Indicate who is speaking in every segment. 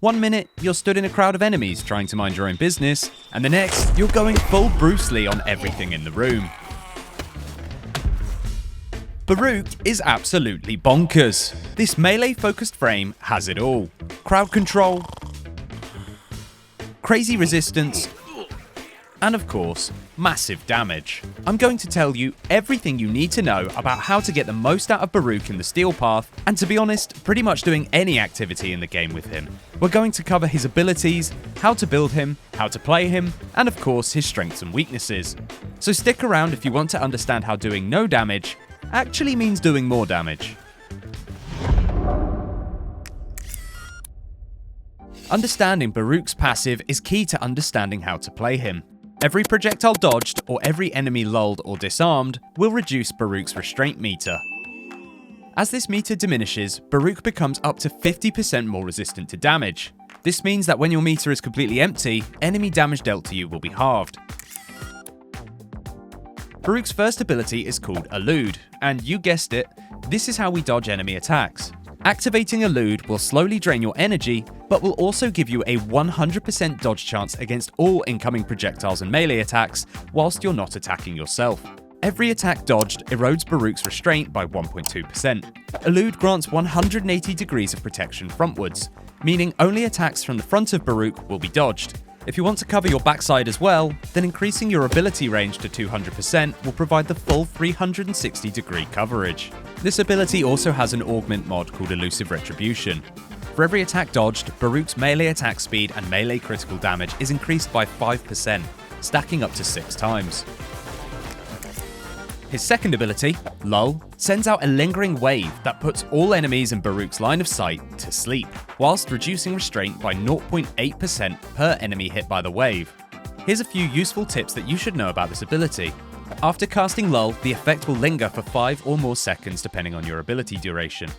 Speaker 1: One minute, you're stood in a crowd of enemies trying to mind your own business, and the next, you're going full Bruce Lee on everything in the room. Baruuk is absolutely bonkers. This melee-focused frame has it all. Crowd control, crazy resistance, and of course, massive damage. I'm going to tell you everything you need to know about how to get the most out of Baruuk in the Steel Path, and to be honest, pretty much doing any activity in the game with him. We're going to cover his abilities, how to build him, how to play him, and of course his strengths and weaknesses. So stick around if you want to understand how doing no damage actually means doing more damage. Understanding Baruuk's passive is key to understanding how to play him. Every projectile dodged or every enemy lulled or disarmed will reduce Baruuk's restraint meter. As this meter diminishes, Baruuk becomes up to 50% more resistant to damage. This means that when your meter is completely empty, enemy damage dealt to you will be halved. Baruuk's first ability is called Elude, and you guessed it, this is how we dodge enemy attacks. Activating Elude will slowly drain your energy, but will also give you a 100% dodge chance against all incoming projectiles and melee attacks, whilst you're not attacking yourself. Every attack dodged erodes Baruuk's restraint by 1.2%. Elude grants 180 degrees of protection frontwards, meaning only attacks from the front of Baruuk will be dodged. If you want to cover your backside as well, then increasing your ability range to 200% will provide the full 360 degree coverage. This ability also has an augment mod called Elusive Retribution. For every attack dodged, Baruuk's melee attack speed and melee critical damage is increased by 5%, stacking up to 6 times. His second ability, Lull, sends out a lingering wave that puts all enemies in Baruuk's line of sight to sleep, whilst reducing restraint by 0.8% per enemy hit by the wave. Here's a few useful tips that you should know about this ability. After casting Lull, the effect will linger for 5 or more seconds depending on your ability duration.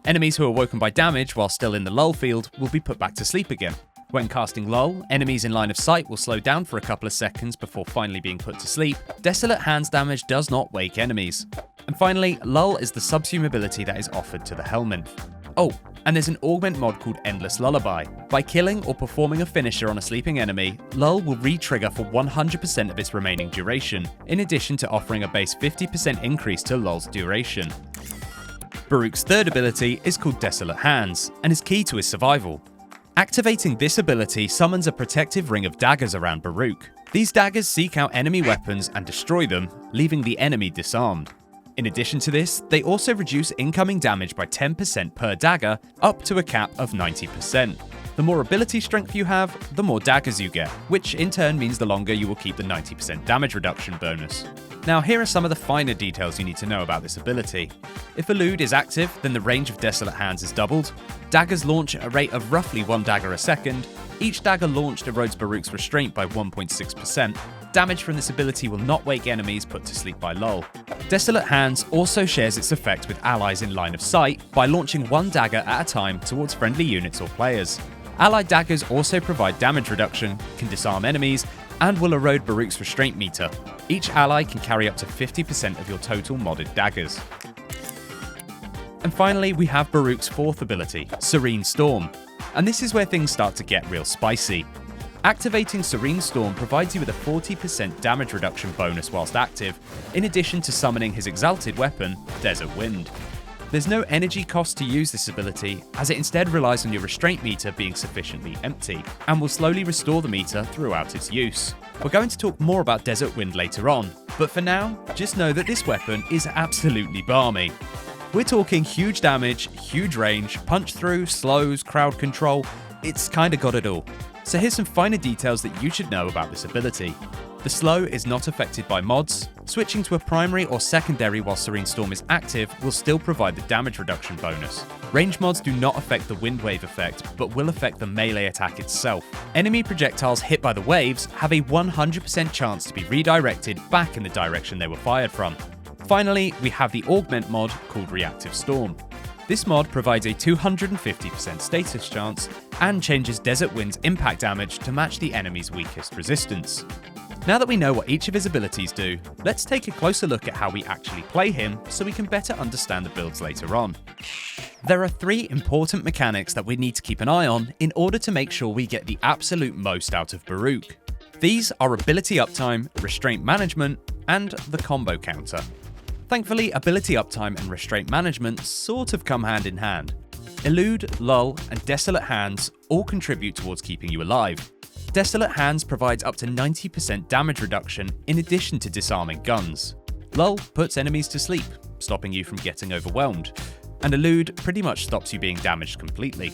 Speaker 1: Enemies who are woken by damage while still in the Lull field will be put back to sleep again. When casting Lull, enemies in line of sight will slow down for a couple of seconds before finally being put to sleep. Desolate Hands damage does not wake enemies. And finally, Lull is the subsume ability that is offered to the Helminth. Oh, and there's an augment mod called Endless Lullaby. By killing or performing a finisher on a sleeping enemy, Lull will re-trigger for 100% of its remaining duration, in addition to offering a base 50% increase to Lull's duration. Baruuk's third ability is called Desolate Hands, and is key to his survival. Activating this ability summons a protective ring of daggers around Baruuk. These daggers seek out enemy weapons and destroy them, leaving the enemy disarmed. In addition to this, they also reduce incoming damage by 10% per dagger, up to a cap of 90%. The more ability strength you have, the more daggers you get, which in turn means the longer you will keep the 90% damage reduction bonus. Now here are some of the finer details you need to know about this ability. If Elude is active, then the range of Desolate Hands is doubled. Daggers launch at a rate of roughly 1 dagger a second. Each dagger launched erodes Baruuk's restraint by 1.6%. Damage from this ability will not wake enemies put to sleep by Lull. Desolate Hands also shares its effect with allies in line of sight by launching 1 dagger at a time towards friendly units or players. Allied daggers also provide damage reduction, can disarm enemies, and will erode Baruuk's restraint meter. Each ally can carry up to 50% of your total modded daggers. And finally, we have Baruuk's fourth ability, Serene Storm. And this is where things start to get real spicy. Activating Serene Storm provides you with a 40% damage reduction bonus whilst active, in addition to summoning his exalted weapon, Desert Wind. There's no energy cost to use this ability, as it instead relies on your restraint meter being sufficiently empty, and will slowly restore the meter throughout its use. We're going to talk more about Desert Wind later on, but for now, just know that this weapon is absolutely balmy. We're talking huge damage, huge range, punch through, slows, crowd control, it's kinda got it all. So here's some finer details that you should know about this ability. The slow is not affected by mods. Switching to a primary or secondary while Serene Storm is active will still provide the damage reduction bonus. Range mods do not affect the wind wave effect, but will affect the melee attack itself. Enemy projectiles hit by the waves have a 100% chance to be redirected back in the direction they were fired from. Finally, we have the augment mod called Reactive Storm. This mod provides a 250% status chance and changes Desert Wind's impact damage to match the enemy's weakest resistance. Now that we know what each of his abilities do, let's take a closer look at how we actually play him so we can better understand the builds later on. There are 3 important mechanics that we need to keep an eye on in order to make sure we get the absolute most out of Baruuk. These are ability uptime, restraint management, and the combo counter. Thankfully, ability uptime and restraint management sort of come hand in hand. Elude, Lull, and Desolate Hands all contribute towards keeping you alive. Desolate Hands provides up to 90% damage reduction in addition to disarming guns. Lull puts enemies to sleep, stopping you from getting overwhelmed, and Elude pretty much stops you being damaged completely.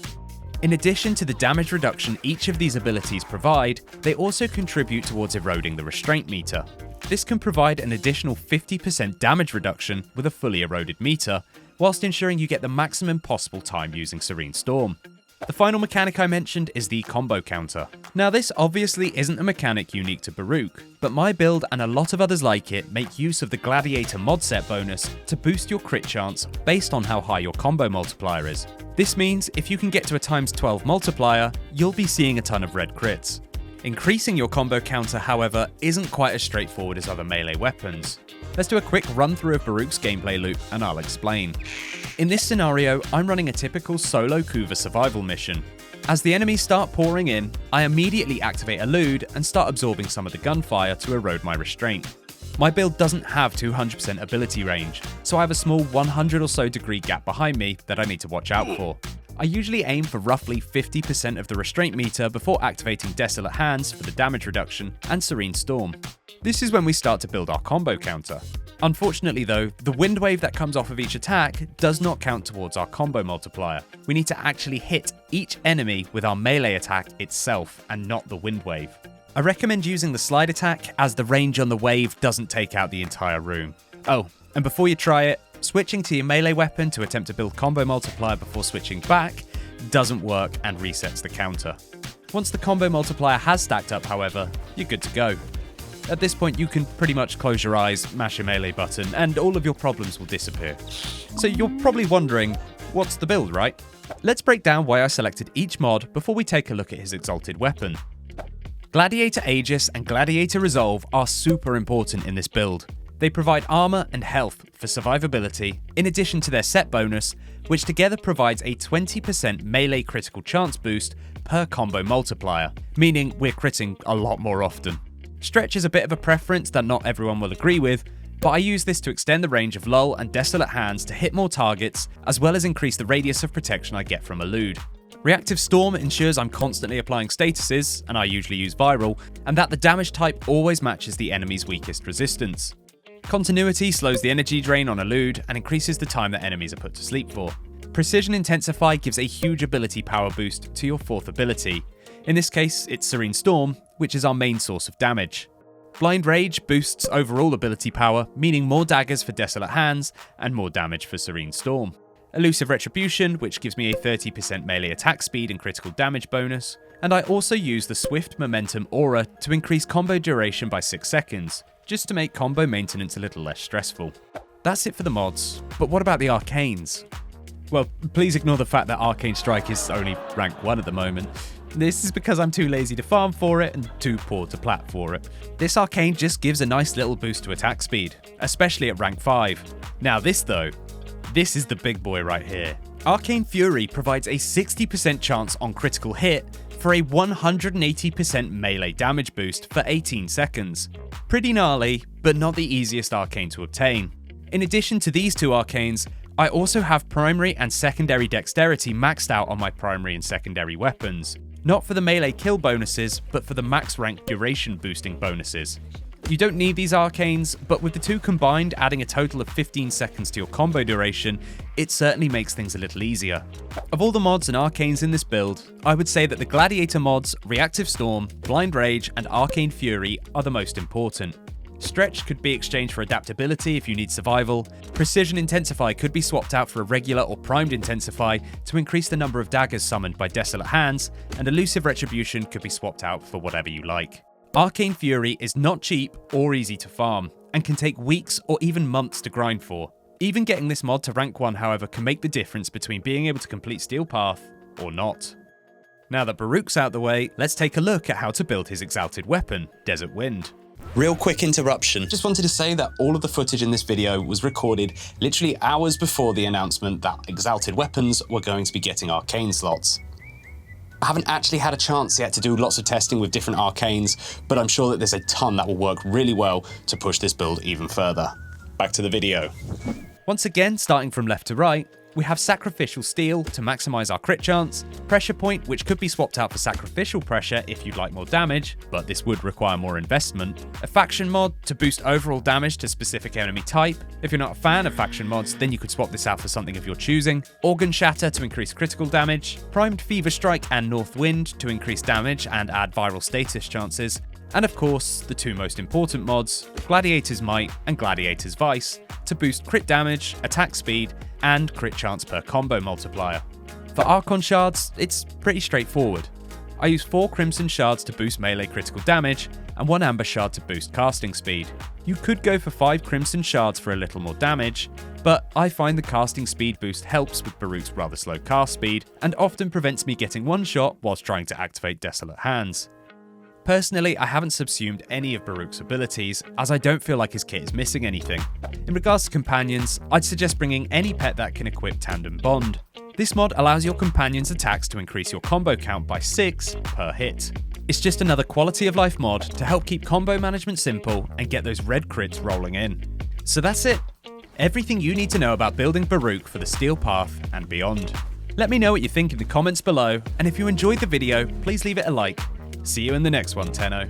Speaker 1: In addition to the damage reduction each of these abilities provide, they also contribute towards eroding the restraint meter. This can provide an additional 50% damage reduction with a fully eroded meter, whilst ensuring you get the maximum possible time using Serene Storm. The final mechanic I mentioned is the combo counter. Now this obviously isn't a mechanic unique to Baruuk, but my build and a lot of others like it make use of the Gladiator mod set bonus to boost your crit chance based on how high your combo multiplier is. This means if you can get to a ×12 multiplier, you'll be seeing a ton of red crits. Increasing your combo counter, however, isn't quite as straightforward as other melee weapons. Let's do a quick run through of Baruuk's gameplay loop and I'll explain. In this scenario, I'm running a typical solo Kuva survival mission. As the enemies start pouring in, I immediately activate Elude and start absorbing some of the gunfire to erode my restraint. My build doesn't have 200% ability range, so I have a small 100 or so degree gap behind me that I need to watch out for. I usually aim for roughly 50% of the restraint meter before activating Desolate Hands for the damage reduction and Serene Storm. This is when we start to build our combo counter. Unfortunately though, the wind wave that comes off of each attack does not count towards our combo multiplier. We need to actually hit each enemy with our melee attack itself and not the wind wave. I recommend using the slide attack as the range on the wave doesn't take out the entire room. Oh, and before you try it, switching to your melee weapon to attempt to build combo multiplier before switching back doesn't work and resets the counter. Once the combo multiplier has stacked up, however, you're good to go. At this point, you can pretty much close your eyes, mash your melee button, and all of your problems will disappear. So you're probably wondering, what's the build, right? Let's break down why I selected each mod before we take a look at his exalted weapon. Gladiator Aegis and Gladiator Resolve are super important in this build. They provide armor and health for survivability, in addition to their set bonus, which together provides a 20% melee critical chance boost per combo multiplier, meaning we're critting a lot more often. Stretch is a bit of a preference that not everyone will agree with, but I use this to extend the range of Lull and Desolate Hands to hit more targets, as well as increase the radius of protection I get from Elude. Reactive Storm ensures I'm constantly applying statuses, and I usually use Viral, and that the damage type always matches the enemy's weakest resistance. Continuity slows the energy drain on Elude and increases the time that enemies are put to sleep for. Precision Intensify gives a huge ability power boost to your 4th ability. In this case, it's Serene Storm, which is our main source of damage. Blind Rage boosts overall ability power, meaning more daggers for Desolate Hands and more damage for Serene Storm. Elusive Retribution, which gives me a 30% melee attack speed and critical damage bonus. And I also use the Swift Momentum Aura to increase combo duration by 6 seconds, just to make combo maintenance a little less stressful. That's it for the mods, but what about the arcanes? Well, please ignore the fact that Arcane Strike is only rank 1 at the moment. This is because I'm too lazy to farm for it and too poor to plat for it. This arcane just gives a nice little boost to attack speed, especially at rank 5. Now this though, this is the big boy right here. Arcane Fury provides a 60% chance on critical hit for a 180% melee damage boost for 18 seconds. Pretty gnarly, but not the easiest arcane to obtain. In addition to these 2 arcanes, I also have primary and secondary dexterity maxed out on my primary and secondary weapons. Not for the melee kill bonuses, but for the max rank duration boosting bonuses. You don't need these arcanes, but with the 2 combined adding a total of 15 seconds to your combo duration, it certainly makes things a little easier. Of all the mods and arcanes in this build, I would say that the Gladiator mods, Reactive Storm, Blind Rage, and Arcane Fury are the most important. Stretch could be exchanged for adaptability if you need survival. Precision Intensify could be swapped out for a regular or primed Intensify to increase the number of daggers summoned by Desolate Hands, and Elusive Retribution could be swapped out for whatever you like. Arcane Fury is not cheap or easy to farm, and can take weeks or even months to grind for. Even getting this mod to rank 1, however, can make the difference between being able to complete Steel Path or not. Now that Baruuk's out the way, let's take a look at how to build his exalted weapon, Desert Wind.
Speaker 2: Real quick interruption. Just wanted to say that all of the footage in this video was recorded literally hours before the announcement that exalted weapons were going to be getting arcane slots. I haven't actually had a chance yet to do lots of testing with different arcanes, but I'm sure that there's a ton that will work really well to push this build even further. Back to the video.
Speaker 1: Once again, starting from left to right, we have Sacrificial Steel to maximise our crit chance, Pressure Point, which could be swapped out for Sacrificial Pressure if you'd like more damage, but this would require more investment, a Faction Mod to boost overall damage to specific enemy type. If you're not a fan of faction mods, then you could swap this out for something of your choosing, Organ Shatter to increase critical damage, Primed Fever Strike and North Wind to increase damage and add viral status chances, and of course, the two most important mods, Gladiator's Might and Gladiator's Vice, to boost crit damage, attack speed, and crit chance per combo multiplier. For Archon Shards, it's pretty straightforward. I use 4 Crimson Shards to boost melee critical damage, and 1 Amber Shard to boost casting speed. You could go for 5 Crimson Shards for a little more damage, but I find the casting speed boost helps with Baruuk's rather slow cast speed, and often prevents me getting one shot whilst trying to activate Desolate Hands. Personally, I haven't subsumed any of Baruuk's abilities, as I don't feel like his kit is missing anything. In regards to companions, I'd suggest bringing any pet that can equip Tandem Bond. This mod allows your companion's attacks to increase your combo count by 6 per hit. It's just another quality of life mod to help keep combo management simple and get those red crits rolling in. So that's it. Everything you need to know about building Baruuk for the Steel Path and beyond. Let me know what you think in the comments below, and if you enjoyed the video, please leave it a like. See you in the next one, Tenno.